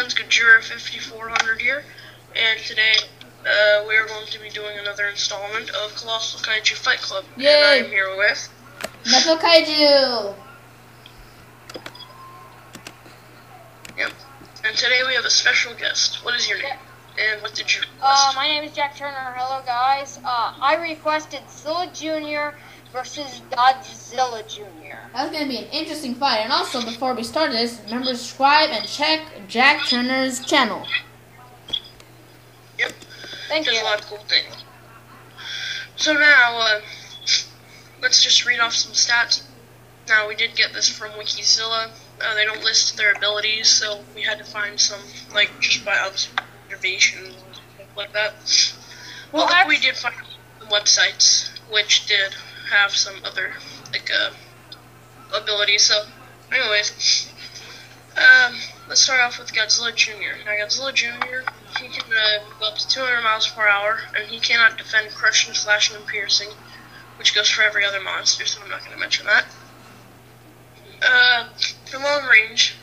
friends, Godzilla 5400 here, and today we are going to be doing another installment of Colossal Kaiju Fight Club. Yay! And I am here with Metal Kaiju! Yep. And today we have a special guest. What is your name? And what did you request? My name is Jack Turner. Hello, guys. I requested Zilla Jr. versus Godzilla Jr. That's going to be an interesting fight. And also, before we start this, remember to subscribe and check Jack Turner's channel. Yep. Thank you. There's a lot of cool things. So now, let's just read off some stats. Now, we did get this from Wikizilla. They don't list their abilities, so we had to find some, like, just by observation and stuff like that. Well, we did find some websites which did have some other, like, abilities. So, anyways, let's start off with Godzilla Jr. Now, Godzilla Jr., he can go up to 200 miles per hour, and he cannot defend crushing, slashing, and piercing, which goes for every other monster, so I'm not going to mention that. For long range,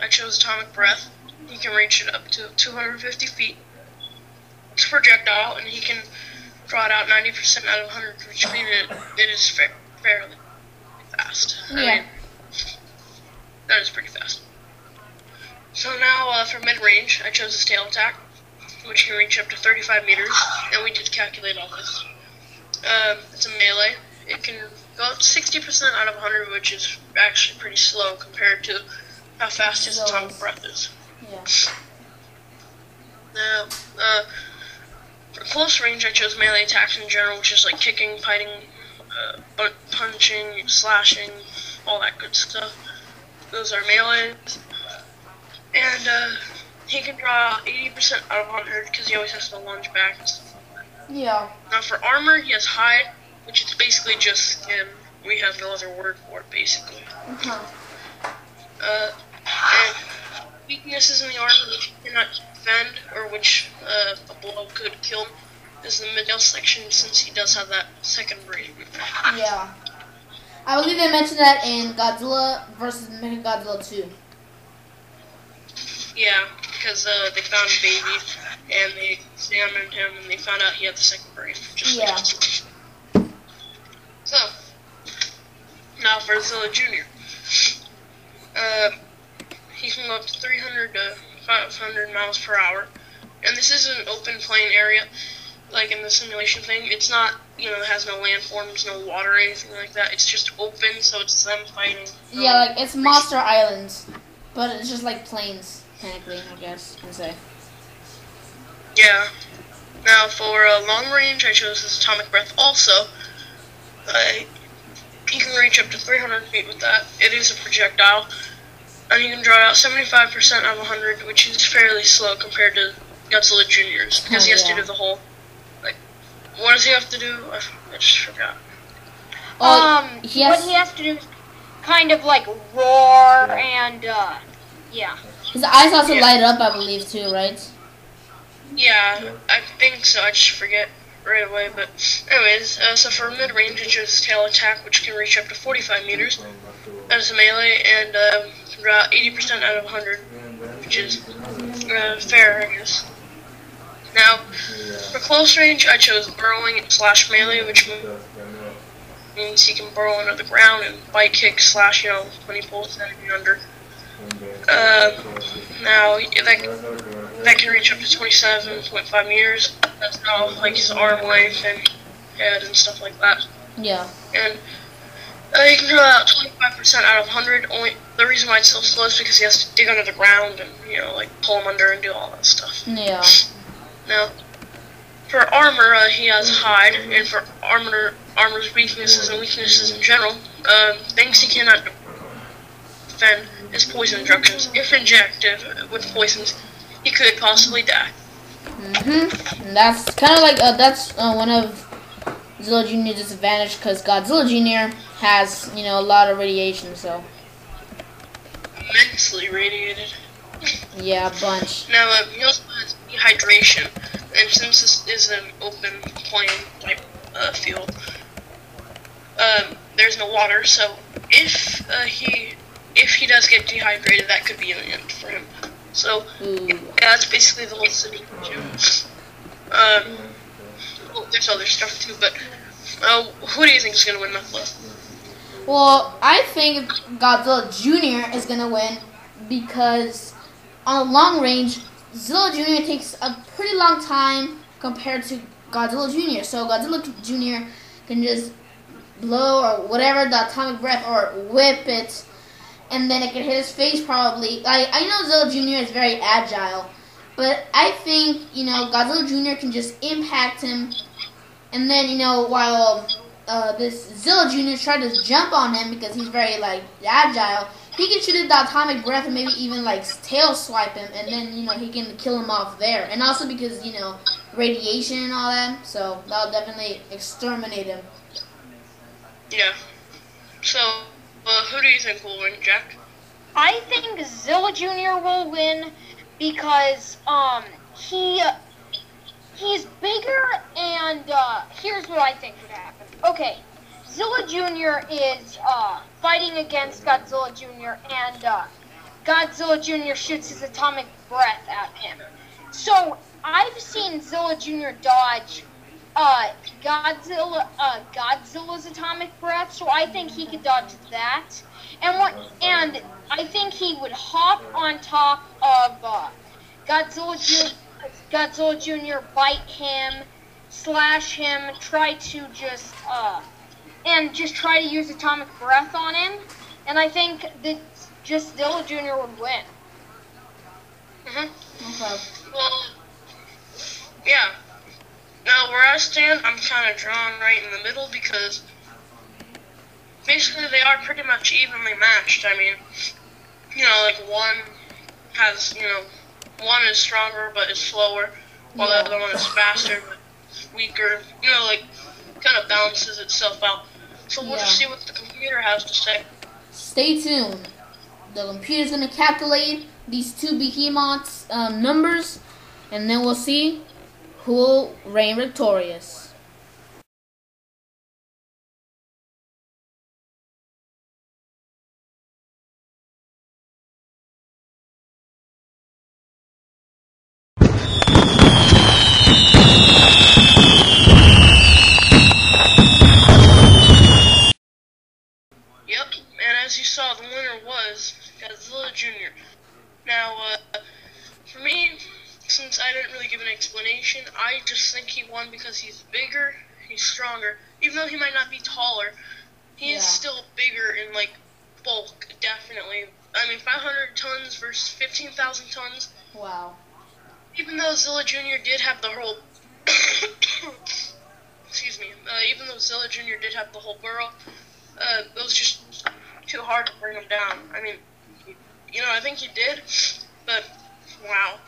I chose Atomic Breath. He can reach it up to 250 feet. It's a projectile, and he can draw it out 90% out of 100, which means it is fairly fast. Yeah. I mean, that is pretty fast. So now, for mid-range, I chose his tail attack, which can reach up to 35 meters, and we did calculate all this. It's a melee. It can go up to 60% out of 100, which is actually pretty slow compared to how fast his Atomic Breath is. Yeah. Now, for close range, I chose melee attacks in general, which is like kicking, fighting, punching, slashing, all that good stuff. Those are melees. And he can draw 80% out of 100 because he always has to lunge back and stuff like that. Yeah. Now for armor, he has hide, which is basically just skin. We have no other word for it, basically. And weaknesses in the armor which he cannot defend, or which a blow could kill him, is the middle section, since he does have that second brain. Yeah. I believe they mentioned that in Godzilla versus Mechagodzilla 2. Yeah, because they found a baby, and they examined him, and they found out he had the second brain. Yeah. So, now for Zilla Jr. He can go up to 300 to 500 miles per hour, and this is an open plain area, like in the simulation thing. It's not, it has no landforms, no water or anything like that. It's just open, so it's them fighting. Yeah, like it's Monster Islands, but it's just like plains. Technically, I guess you can say. Yeah. Now for long range, I chose his Atomic Breath also. He can reach up to 300 feet with that. It is a projectile, and he can draw out 75% out of 100, which is fairly slow compared to Godzilla Jr.'s, because he has to do the whole, like, what does he have to do? I just forgot. What he has to do is kind of like roar and, yeah. His eyes also light up, I believe, too, right? Yeah, I think so. I just forget right away. But anyways, so for mid-range, I chose tail attack, which can reach up to 45 meters. That is a melee, and can draw 80% out of 100, which is fair, I guess. Now, for close range, I chose burrowing / melee, which means he can burrow under the ground and bite, kick, slash, when he pulls the enemy under. Now, that can reach up to 27.5 meters. That's now, like, his arm length and head and stuff like that. Yeah. And he can draw out 25% out of 100. Only the reason why it's so slow is because he has to dig under the ground and, like, pull him under and do all that stuff. Yeah. Now, for armor, he has hide, and for armor's weaknesses and weaknesses in general, things he cannot defend is poison injections. If injected with poisons, he could possibly die. And that's kind of like that's one of Zilla Jr.'s disadvantage, because Godzilla Jr. has a lot of radiation, so immensely radiated. Yeah, a bunch. Now he also has dehydration, and since this is an open plain type field, there's no water. So if he does get dehydrated, that could be an end for him. So, Ooh. yeah, that's basically the whole situation. Well, there's other stuff too, but who do you think is going to win Methla? Well, I think Godzilla Jr. is gonna win because on a long range, Zilla Jr. takes a pretty long time compared to Godzilla Jr. So Godzilla Jr. can just blow or whatever the atomic breath or whip it, and then it can hit his face probably. I know Zilla Jr. is very agile, but I think Godzilla Jr. can just impact him, and then while this Zilla Jr. tried to jump on him because he's very agile. He can shoot the atomic breath and maybe even tail swipe him, and then he can kill him off there. And also because radiation and all that, so that'll definitely exterminate him. Yeah. So who do you think will win, Jack? I think Zilla Jr. will win because he's bigger, and here's what I think would happen. Okay, Zilla Jr. is fighting against Godzilla Jr. and Godzilla Jr. shoots his atomic breath at him. So I've seen Zilla Jr. dodge Godzilla's atomic breath, so I think he could dodge that. And I think he would hop on top of Godzilla Jr., bite him, slash him, try to just try to use atomic breath on him, and I think that just Zilla Jr. would win. Okay. Well, yeah. Now, where I stand, I'm kind of drawn right in the middle because basically they are pretty much evenly matched. I mean, one has, one is stronger but is slower, while the other one is faster but weaker. Kind of balances itself out. So we'll just see what the computer has to say. Stay tuned. The computer's going to calculate these two behemoths' numbers, and then we'll see who will reign victorious. Yep, and as you saw, the winner was Godzilla Jr. Now, for me, since I didn't really give an explanation, I just think he won because he's bigger, he's stronger. Even though he might not be taller, he is still bigger in, bulk, definitely. I mean, 500 tons versus 15,000 tons. Wow. Even though Zilla Jr. did have the whole... excuse me. Even though Zilla Jr. did have the whole burrow, it was just too hard to bring him down. I mean, I think he did, but wow.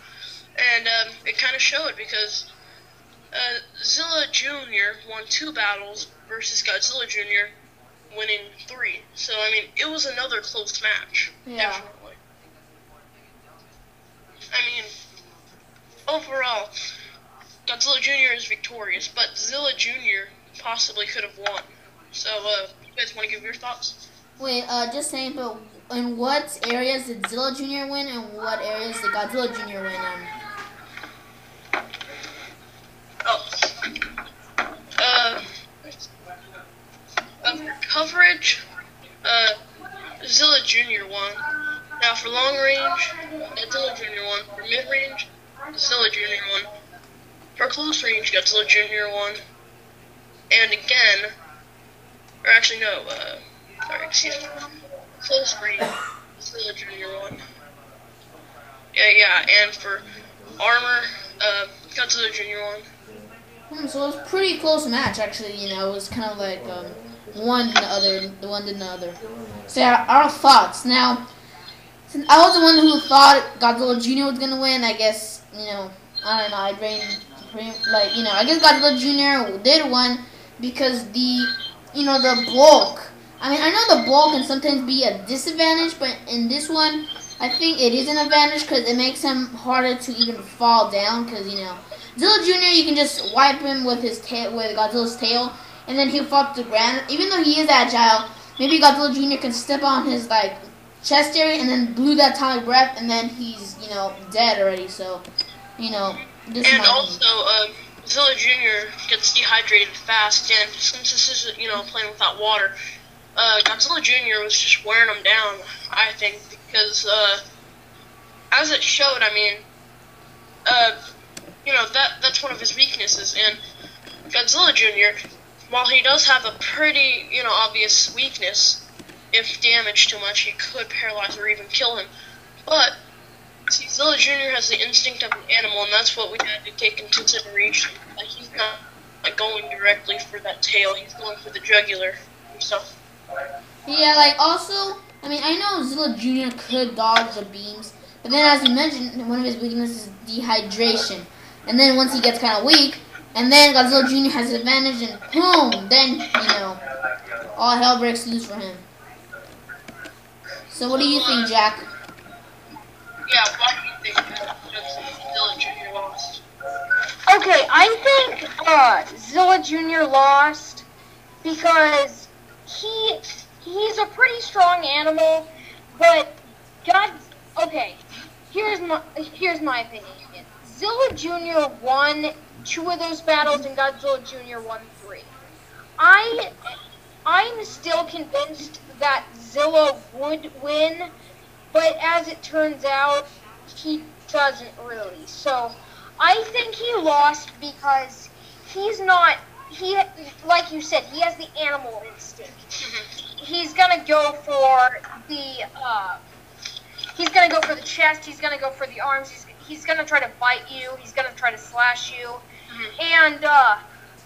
And it kind of showed because Zilla Jr. won 2 battles versus Godzilla Jr. winning 3. So, I mean, it was another close match. Yeah. Definitely. I mean, overall, Godzilla Jr. is victorious, but Zilla Jr. possibly could have won. So, you guys want to give your thoughts? Wait, just saying, but in what areas did Zilla Jr. win, and what areas did Godzilla Jr. win in? Coverage, Zilla Jr. won. Now for long range, Godzilla Jr. won. For mid range, Zilla Jr. won. For close range, Godzilla Jr. won. And again, or actually no, excuse me, close range, Zilla Jr. won. Yeah, and for armor, Godzilla Jr. won. So it was a pretty close match, actually. It was kind of like one did the other. So yeah, our thoughts. Now, since I was the one who thought Godzilla Jr. was gonna win, I guess I don't know. I guess Godzilla Jr. did win because the bulk. I mean, I know the bulk can sometimes be a disadvantage, but in this one, I think it is an advantage because it makes him harder to even fall down. Because Zilla Jr. you can just wipe him with his tail, with Godzilla's tail, and then he'll fall to the ground. Even though he is agile, maybe Godzilla Jr. can step on his chest area and then blew that atomic breath, and then he's, you know, dead already. So, you know, this And might also, Zilla Jr. gets dehydrated fast, and since this is, you know, playing without water, Godzilla Jr. was just wearing him down, I think, because, as it showed, I mean, you know, that's one of his weaknesses, and Godzilla Jr., while he does have a pretty, you know, obvious weakness, if damaged too much, he could paralyze or even kill him. But, see, Zilla Jr. has the instinct of an animal, and that's what we had to take into consideration. Like, he's not like, going directly for that tail, he's going for the jugular and stuff. Yeah, like, also, I mean, I know Zilla Jr. could dodge the beams, but then, as you mentioned, one of his weaknesses is dehydration. And then once he gets kind of weak, and then Godzilla Jr. has the advantage, and boom, then, you know, all hell breaks loose for him. So what do you think, Jack? Yeah, why do you think that Zilla Jr. lost? Okay, I think Zilla Jr. lost because he's a pretty strong animal, but okay, here's my opinion. Zilla Jr. won 2 of those battles, and Godzilla Jr. won 3. I'm still convinced that Zilla would win, but as it turns out, he doesn't really. So I think he lost because like you said, he has the animal instinct. He's gonna go for the chest. He's gonna go for the arms. He's gonna try to bite you. He's gonna try to slash you. And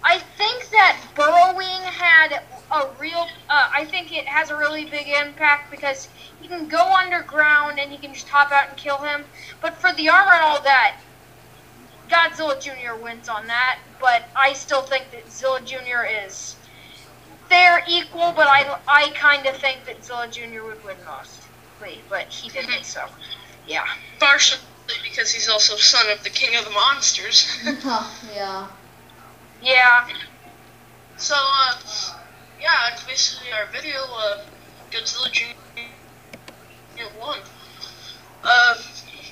I think that burrowing had I think it has a really big impact because he can go underground and he can just hop out and kill him. But for the armor and all that, Godzilla Jr. wins on that. But I still think that Zilla Jr. they're equal, but I kind of think that Zilla Jr. would win mostly, but he didn't, so, yeah. Partially because he's also son of the king of the monsters. Yeah. Yeah. So, yeah, that's basically our video. Godzilla Jr. won.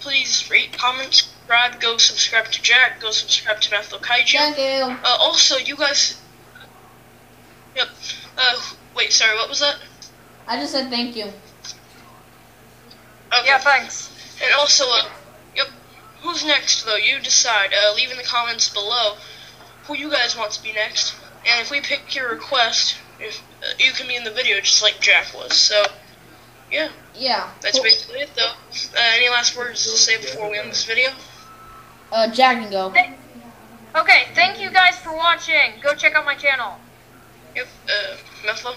Please rate, comment, subscribe, go subscribe to Jack, go subscribe to Colossal Kaiju. Thank you. Also, you guys... Yep. Wait, sorry, what was that? I just said thank you. Okay. Yeah, thanks. And also, yep, who's next, though? You decide. Leave in the comments below who you guys want to be next. And if we pick your request, if you can be in the video just like Jack was. So, yeah. Yeah. That's basically it, though. Any last words to say before we end this video? Jack can go. Okay, thank you guys for watching. Go check out my channel. Yep, Mepho?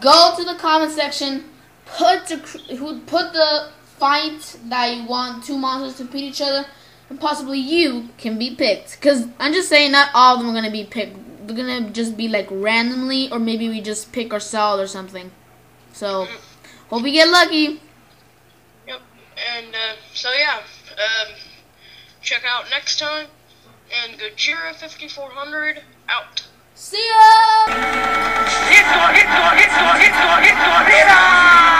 Go to the comment section, put the fight that you want 2 monsters to beat each other, and possibly you can be picked. Because I'm just saying not all of them are going to be picked. They're going to just be like randomly, or maybe we just pick ourselves or something. So, hope we get lucky. Yep, and so yeah, check out next time, and Gojira 5400 out. See ya! It's Godzilla!